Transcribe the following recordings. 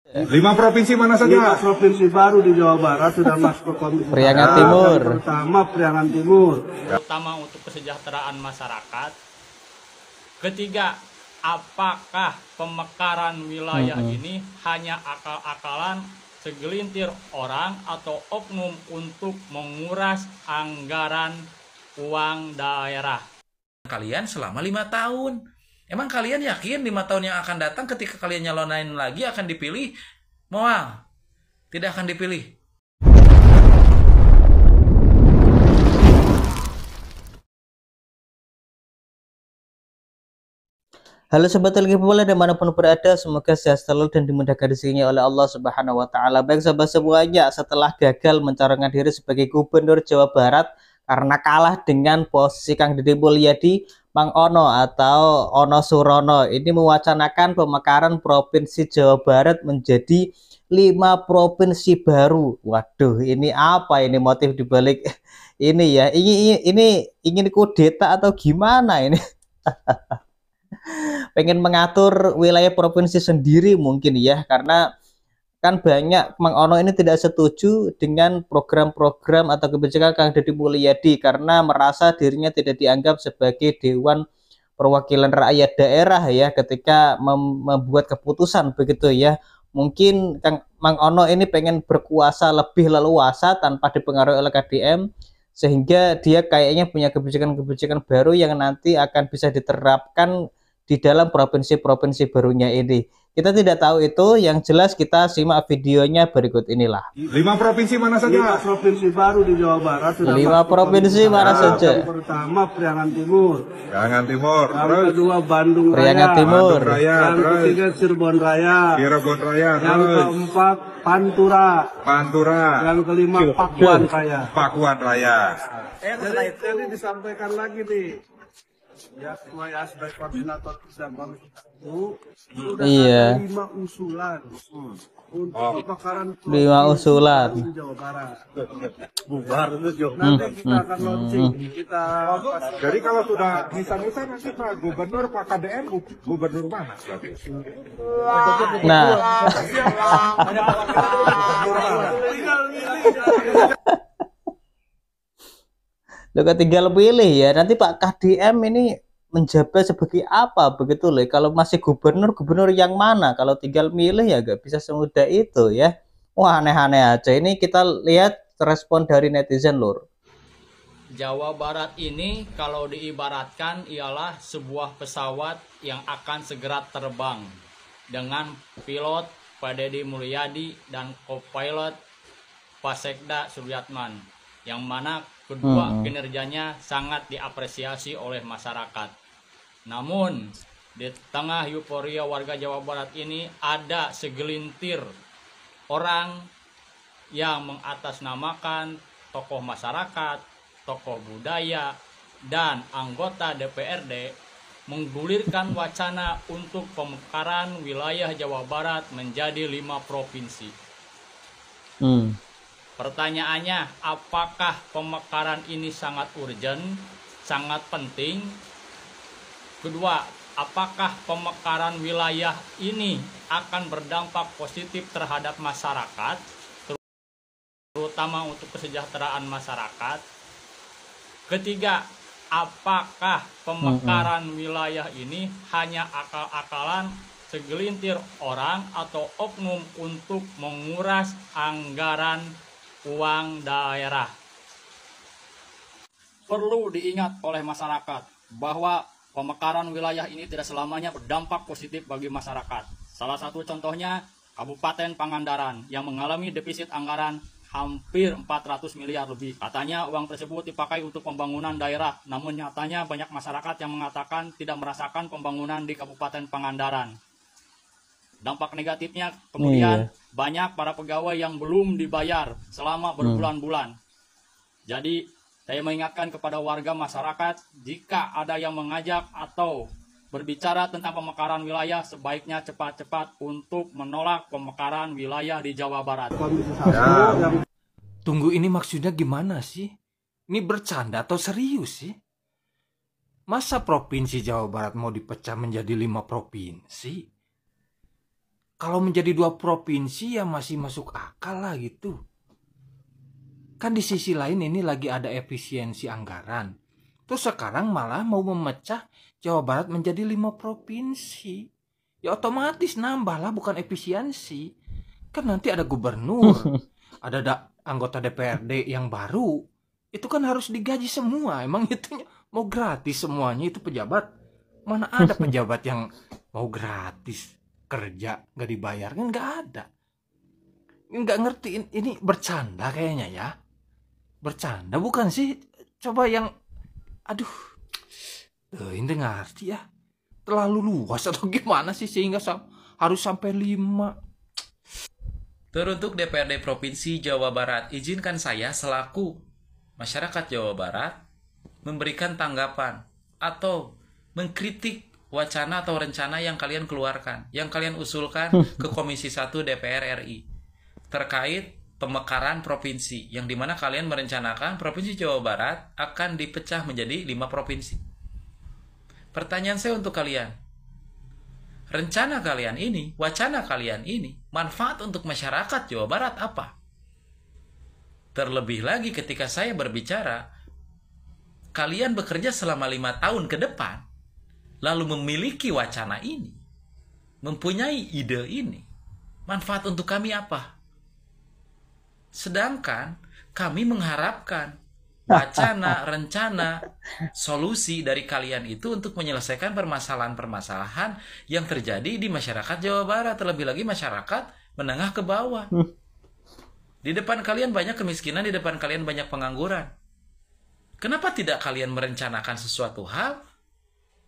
5 provinsi mana saja? 5 provinsi baru di Jawa Barat sudah masuk ke Komisi Priangan Timur. Pertama Priangan Timur. Terutama untuk kesejahteraan masyarakat. Ketiga, apakah pemekaran wilayah ini hanya akal-akalan segelintir orang atau oknum untuk menguras anggaran uang daerah? Kalian selama 5 tahun. Emang kalian yakin 5 tahun yang akan datang ketika kalian nyalonin lagi akan dipilih? Moal, tidak akan dipilih. Halo Sobat Telgipol dimanapun berada, semoga sehat selalu dan dimudahkan rezekinya oleh Allah Subhanahu wa Ta'ala. Baik sahabat semuanya, setelah gagal mencalonkan diri sebagai Gubernur Jawa Barat karena kalah dengan posisi Kang Deddy Mulyadi, Mang Ono atau Ono Surono ini mewacanakan pemekaran Provinsi Jawa Barat menjadi 5 provinsi baru. Waduh, ini apa ini motif dibalik ini ya? Ini ingin kudeta atau gimana ini? Pengen mengatur wilayah provinsi sendiri mungkin ya, karena kan banyak Mang Ono ini tidak setuju dengan program-program atau kebijakan Kang Deddy Mulyadi karena merasa dirinya tidak dianggap sebagai Dewan Perwakilan Rakyat Daerah ya ketika membuat keputusan begitu ya. Mungkin Mang Ono ini pengen berkuasa lebih leluasa tanpa dipengaruhi oleh KDM, sehingga dia kayaknya punya kebijakan-kebijakan baru yang nanti akan bisa diterapkan di dalam provinsi-provinsi barunya ini. Kita tidak tahu itu, yang jelas kita simak videonya berikut inilah. 5 provinsi mana saja? 5 provinsi baru di Jawa Barat sudah 5 masuk provinsi mana saja? Yang pertama Priangan Timur. Priangan Timur. Yang kedua Bandung Priangan Raya. Timur. Yang ketiga Cirebon Raya. Cirebon Raya. Yang keempat Pantura. Pantura. Yang kelima Pakuan Raya. Pakuan Raya. Jadi disampaikan lagi nih. Ya, semuanya sebagai koordinator Komisi itu sudah Iya. ada 5 usulan untuk pemekaran 5 usulan. di Jawa Barat. Bubar itu nanti kita akan launching. Jadi kalau sudah bisa-bisa nanti Pak Gubernur, Pak KDM, Gubernur mana? Nah, lo tinggal pilih ya. Nanti Pak KDM ini menjabat sebagai apa begitu loh. Kalau masih gubernur yang mana? Kalau tinggal milih ya gak bisa semudah itu ya. Wah, aneh-aneh aja. Ini kita lihat respon dari netizen lur. Jawa Barat ini kalau diibaratkan ialah sebuah pesawat yang akan segera terbang dengan pilot Pak Deddy Mulyadi dan co-pilot Pak Sekda Suryatman, yang mana kedua kinerjanya sangat diapresiasi oleh masyarakat. Namun di tengah euforia warga Jawa Barat ini ada segelintir orang yang mengatasnamakan tokoh masyarakat, tokoh budaya, dan anggota DPRD menggulirkan wacana untuk pemekaran wilayah Jawa Barat menjadi 5 provinsi. Pertanyaannya, apakah pemekaran ini sangat urgent, sangat penting? Kedua, apakah pemekaran wilayah ini akan berdampak positif terhadap masyarakat, terutama untuk kesejahteraan masyarakat? Ketiga, apakah pemekaran wilayah ini hanya akal-akalan segelintir orang atau oknum untuk menguras anggaran uang daerah? Perlu diingat oleh masyarakat bahwa pemekaran wilayah ini tidak selamanya berdampak positif bagi masyarakat. Salah satu contohnya Kabupaten Pangandaran yang mengalami defisit anggaran hampir 400 miliar lebih. Katanya uang tersebut dipakai untuk pembangunan daerah, namun nyatanya banyak masyarakat yang mengatakan tidak merasakan pembangunan di Kabupaten Pangandaran. Dampak negatifnya kemudian banyak para pegawai yang belum dibayar selama berbulan-bulan. Jadi saya mengingatkan kepada warga masyarakat, jika ada yang mengajak atau berbicara tentang pemekaran wilayah, sebaiknya cepat-cepat untuk menolak pemekaran wilayah di Jawa Barat. Tunggu, ini maksudnya gimana sih? Ini bercanda atau serius sih? Masa provinsi Jawa Barat mau dipecah menjadi 5 provinsi? Kalau menjadi 2 provinsi ya masih masuk akal lah gitu. Kan di sisi lain ini lagi ada efisiensi anggaran. Terus sekarang malah mau memecah Jawa Barat menjadi 5 provinsi. Ya otomatis nambah lah, bukan efisiensi. Kan nanti ada gubernur, ada anggota DPRD yang baru. Itu kan harus digaji semua. Emang itu mau gratis semuanya itu pejabat? Mana ada pejabat yang mau gratis kerja nggak dibayar? Kan nggak ada. Nggak ngerti, ini bercanda kayaknya ya. Bercanda bukan sih? Coba yang, aduh, ini ngerti ya. Terlalu luas atau gimana sih sehingga harus sampai 5? Teruntuk DPRD Provinsi Jawa Barat, izinkan saya selaku masyarakat Jawa Barat memberikan tanggapan atau mengkritik wacana atau rencana yang kalian keluarkan, yang kalian usulkan ke Komisi 1 DPR RI terkait pemekaran provinsi, yang dimana kalian merencanakan Provinsi Jawa Barat akan dipecah menjadi 5 provinsi. Pertanyaan saya untuk kalian, rencana kalian ini, wacana kalian ini, manfaat untuk masyarakat Jawa Barat apa? Terlebih lagi ketika saya berbicara, kalian bekerja selama 5 tahun ke depan, lalu memiliki wacana ini, mempunyai ide ini, manfaat untuk kami apa? Sedangkan kami mengharapkan wacana, rencana, solusi dari kalian itu untuk menyelesaikan permasalahan-permasalahan yang terjadi di masyarakat Jawa Barat, terlebih lagi masyarakat menengah ke bawah. Di depan kalian banyak kemiskinan, di depan kalian banyak pengangguran. Kenapa tidak kalian merencanakan sesuatu hal,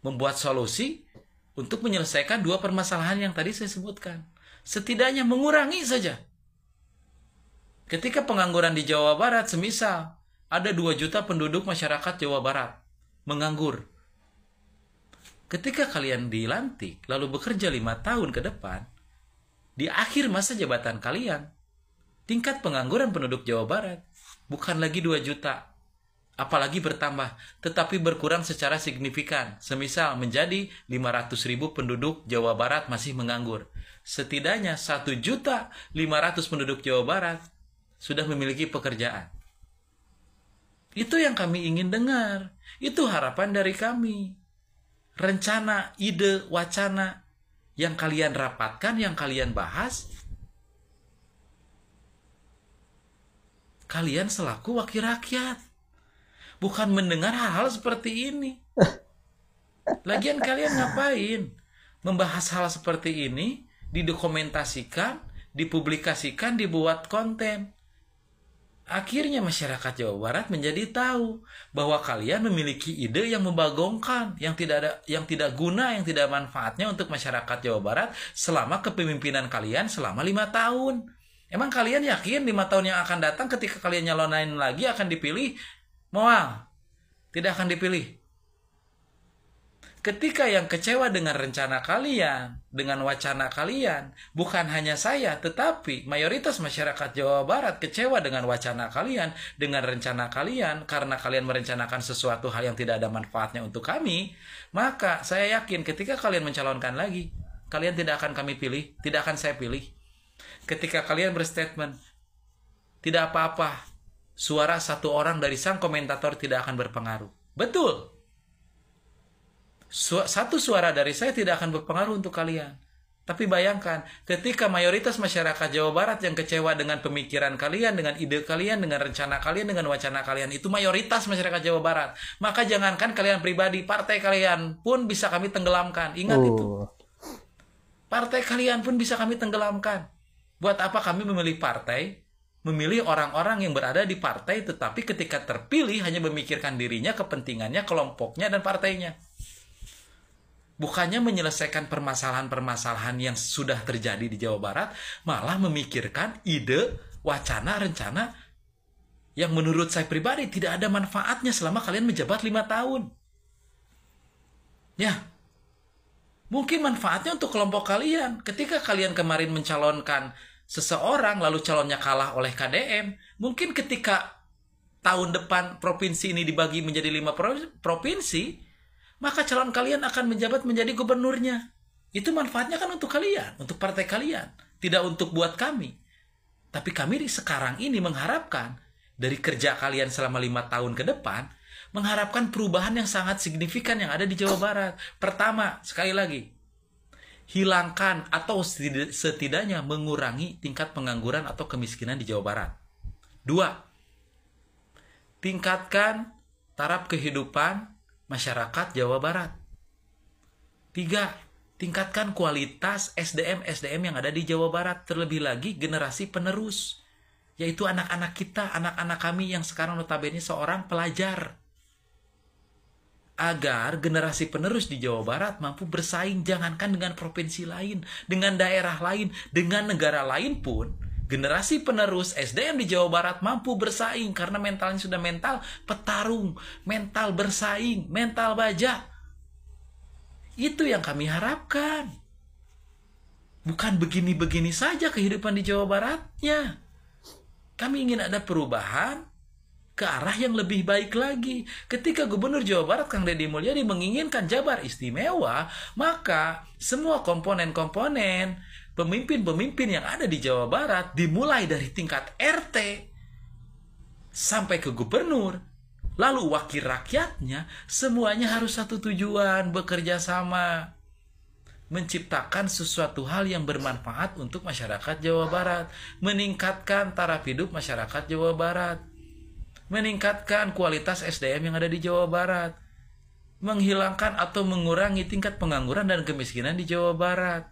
membuat solusi untuk menyelesaikan 2 permasalahan yang tadi saya sebutkan? Setidaknya mengurangi saja. Ketika pengangguran di Jawa Barat, semisal ada 2 juta penduduk masyarakat Jawa Barat menganggur. Ketika kalian dilantik, lalu bekerja 5 tahun ke depan, di akhir masa jabatan kalian, tingkat pengangguran penduduk Jawa Barat bukan lagi 2 juta, apalagi bertambah, tetapi berkurang secara signifikan. Semisal menjadi 500.000 penduduk Jawa Barat masih menganggur. Setidaknya 1.500.000 penduduk Jawa Barat sudah memiliki pekerjaan. Itu yang kami ingin dengar. Itu harapan dari kami. Rencana, ide, wacana yang kalian rapatkan, yang kalian bahas, kalian selaku wakil rakyat. Bukan mendengar hal-hal seperti ini. Lagian kalian ngapain? Membahas hal seperti ini, didokumentasikan, dipublikasikan, dibuat konten. Akhirnya masyarakat Jawa Barat menjadi tahu bahwa kalian memiliki ide yang membagongkan, yang tidak guna, yang tidak manfaatnya untuk masyarakat Jawa Barat selama kepemimpinan kalian selama 5 tahun. Emang kalian yakin 5 tahun yang akan datang ketika kalian nyalonin lagi akan dipilih? Moal, tidak akan dipilih. Ketika yang kecewa dengan rencana kalian, dengan wacana kalian, bukan hanya saya, tetapi mayoritas masyarakat Jawa Barat kecewa dengan wacana kalian, dengan rencana kalian, karena kalian merencanakan sesuatu hal yang tidak ada manfaatnya untuk kami, maka saya yakin ketika kalian mencalonkan lagi, kalian tidak akan kami pilih, tidak akan saya pilih. Ketika kalian berstatement, tidak apa-apa, suara 1 orang dari sang komentator tidak akan berpengaruh. Betul. 1 suara dari saya tidak akan berpengaruh untuk kalian. Tapi bayangkan, ketika mayoritas masyarakat Jawa Barat yang kecewa dengan pemikiran kalian, dengan ide kalian, dengan rencana kalian, dengan wacana kalian, itu mayoritas masyarakat Jawa Barat. Maka jangankan kalian pribadi, partai kalian pun bisa kami tenggelamkan. Ingat itu. Partai kalian pun bisa kami tenggelamkan. Buat apa kami memilih partai? Memilih orang-orang yang berada di partai, tetapi ketika terpilih hanya memikirkan dirinya, kepentingannya, kelompoknya, dan partainya. Bukannya menyelesaikan permasalahan-permasalahan yang sudah terjadi di Jawa Barat, malah memikirkan ide, wacana, rencana yang menurut saya pribadi tidak ada manfaatnya selama kalian menjabat 5 tahun. Ya, mungkin manfaatnya untuk kelompok kalian. Ketika kalian kemarin mencalonkan seseorang, lalu calonnya kalah oleh KDM, mungkin ketika tahun depan provinsi ini dibagi menjadi 5 provinsi, maka calon kalian akan menjabat menjadi gubernurnya. Itu manfaatnya kan untuk kalian, untuk partai kalian, tidak untuk buat kami. Tapi kami sekarang ini mengharapkan dari kerja kalian selama 5 tahun ke depan, mengharapkan perubahan yang sangat signifikan yang ada di Jawa Barat. Pertama, sekali lagi, hilangkan atau setidaknya mengurangi tingkat pengangguran atau kemiskinan di Jawa Barat. 2, tingkatkan taraf kehidupan masyarakat Jawa Barat. 3, tingkatkan kualitas SDM yang ada di Jawa Barat, terlebih lagi generasi penerus, yaitu anak-anak kita, anak-anak kami yang sekarang notabene seorang pelajar. Agar generasi penerus di Jawa Barat mampu bersaing, jangankan dengan provinsi lain, dengan daerah lain, dengan negara lain pun, generasi penerus SDM di Jawa Barat mampu bersaing karena mentalnya sudah mental petarung, mental bersaing, mental baja. Itu yang kami harapkan. Bukan begini-begini saja kehidupan di Jawa Baratnya. Kami ingin ada perubahan ke arah yang lebih baik lagi. Ketika Gubernur Jawa Barat Kang Deddy Mulyadi menginginkan Jabar istimewa, maka semua komponen-komponen pemimpin-pemimpin yang ada di Jawa Barat, dimulai dari tingkat RT sampai ke gubernur, lalu wakil rakyatnya, semuanya harus satu tujuan, bekerja sama, menciptakan sesuatu hal yang bermanfaat untuk masyarakat Jawa Barat, meningkatkan taraf hidup masyarakat Jawa Barat, meningkatkan kualitas SDM yang ada di Jawa Barat, menghilangkan atau mengurangi tingkat pengangguran dan kemiskinan di Jawa Barat,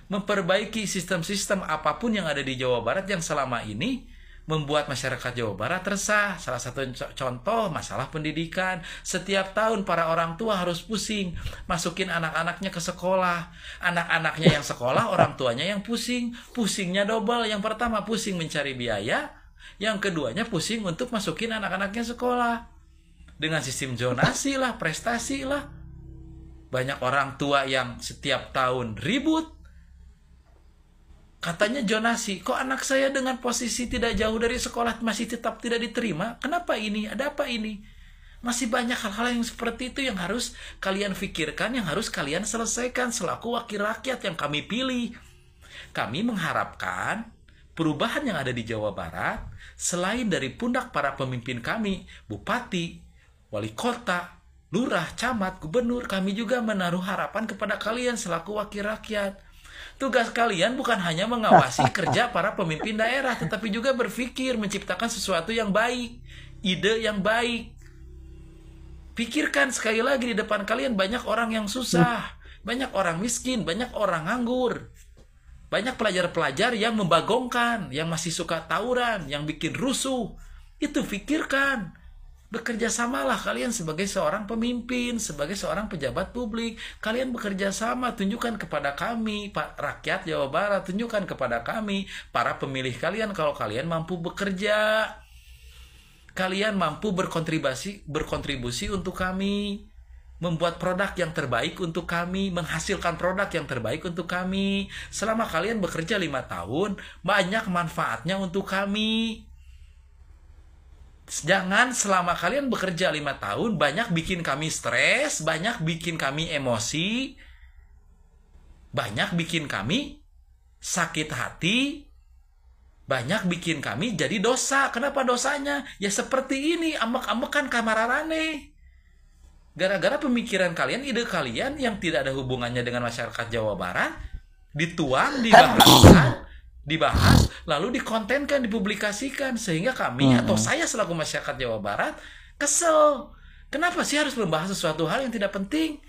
memperbaiki sistem-sistem apapun yang ada di Jawa Barat yang selama ini membuat masyarakat Jawa Barat resah. Salah satu contoh masalah pendidikan. Setiap tahun para orang tua harus pusing masukin anak-anaknya ke sekolah. Anak-anaknya yang sekolah, orang tuanya yang pusing. Pusingnya double. Yang pertama pusing mencari biaya. Yang keduanya pusing untuk masukin anak-anaknya sekolah. Dengan sistem zonasi lah, prestasi lah. Banyak orang tua yang setiap tahun ribut. Katanya zonasi, kok anak saya dengan posisi tidak jauh dari sekolah masih tetap tidak diterima? Kenapa ini? Ada apa ini? Masih banyak hal-hal yang seperti itu yang harus kalian pikirkan, yang harus kalian selesaikan selaku wakil rakyat yang kami pilih. Kami mengharapkan perubahan yang ada di Jawa Barat, selain dari pundak para pemimpin kami, bupati, wali kota, lurah, camat, gubernur, kami juga menaruh harapan kepada kalian selaku wakil rakyat. Tugas kalian bukan hanya mengawasi kerja para pemimpin daerah, tetapi juga berpikir menciptakan sesuatu yang baik, ide yang baik. Pikirkan sekali lagi, di depan kalian banyak orang yang susah, banyak orang miskin, banyak orang nganggur, banyak pelajar-pelajar yang membagongkan, yang masih suka tawuran, yang bikin rusuh. Itu pikirkan. Bekerja samalah kalian sebagai seorang pemimpin, sebagai seorang pejabat publik. Kalian bekerja sama, tunjukkan kepada kami, Pak rakyat Jawa Barat, tunjukkan kepada kami, para pemilih kalian, kalau kalian mampu bekerja, kalian mampu berkontribusi untuk kami, membuat produk yang terbaik untuk kami, menghasilkan produk yang terbaik untuk kami. Selama kalian bekerja 5 tahun, banyak manfaatnya untuk kami. Jangan selama kalian bekerja 5 tahun banyak bikin kami stres, banyak bikin kami emosi, banyak bikin kami sakit hati, banyak bikin kami jadi dosa. Kenapa dosanya? Ya seperti ini, ambek-ambekan kamararane. Gara-gara pemikiran kalian, ide kalian yang tidak ada hubungannya dengan masyarakat Jawa Barat, dituang, dibahas, lalu dikontenkan, dipublikasikan, sehingga kami atau saya selaku masyarakat Jawa Barat kesel. Kenapa sih harus membahas sesuatu hal yang tidak penting?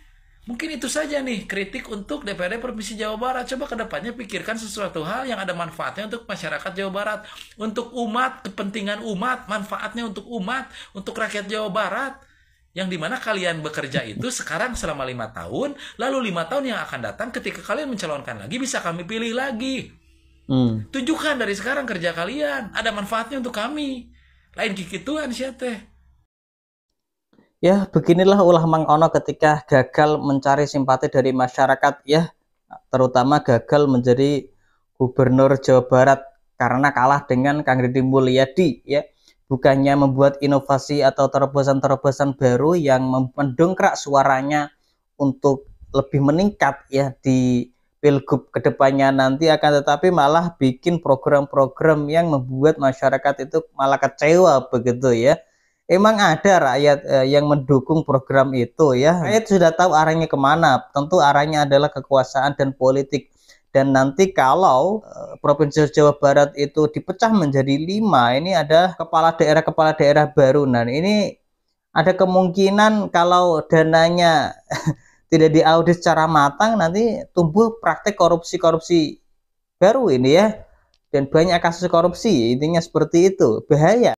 Mungkin itu saja nih kritik untuk DPRD Provinsi Jawa Barat. Coba ke depannya pikirkan sesuatu hal yang ada manfaatnya untuk masyarakat Jawa Barat, untuk umat, kepentingan umat, manfaatnya untuk umat, untuk rakyat Jawa Barat. Yang dimana kalian bekerja itu sekarang selama 5 tahun, lalu 5 tahun yang akan datang ketika kalian mencalonkan lagi, bisa kami pilih lagi. Tunjukkan dari sekarang kerja kalian ada manfaatnya untuk kami. Lain kikituan sih teh. Ya, beginilah ulah Mang Ono ketika gagal mencari simpati dari masyarakat ya, terutama gagal menjadi Gubernur Jawa Barat karena kalah dengan Kang Deddy Mulyadi ya. Bukannya membuat inovasi atau terobosan-terobosan baru yang mendongkrak suaranya untuk lebih meningkat ya di pilgub kedepannya nanti, akan tetapi malah bikin program-program yang membuat masyarakat itu malah kecewa begitu ya. Emang ada rakyat yang mendukung program itu ya, rakyat sudah tahu arahnya kemana, tentu arahnya adalah kekuasaan dan politik. Dan nanti kalau Provinsi Jawa Barat itu dipecah menjadi 5, ini ada kepala daerah baru. Nah ini ada kemungkinan kalau dananya tidak diaudit secara matang, nanti tumbuh praktek korupsi baru ini ya, dan banyak kasus korupsi, intinya seperti itu, bahaya.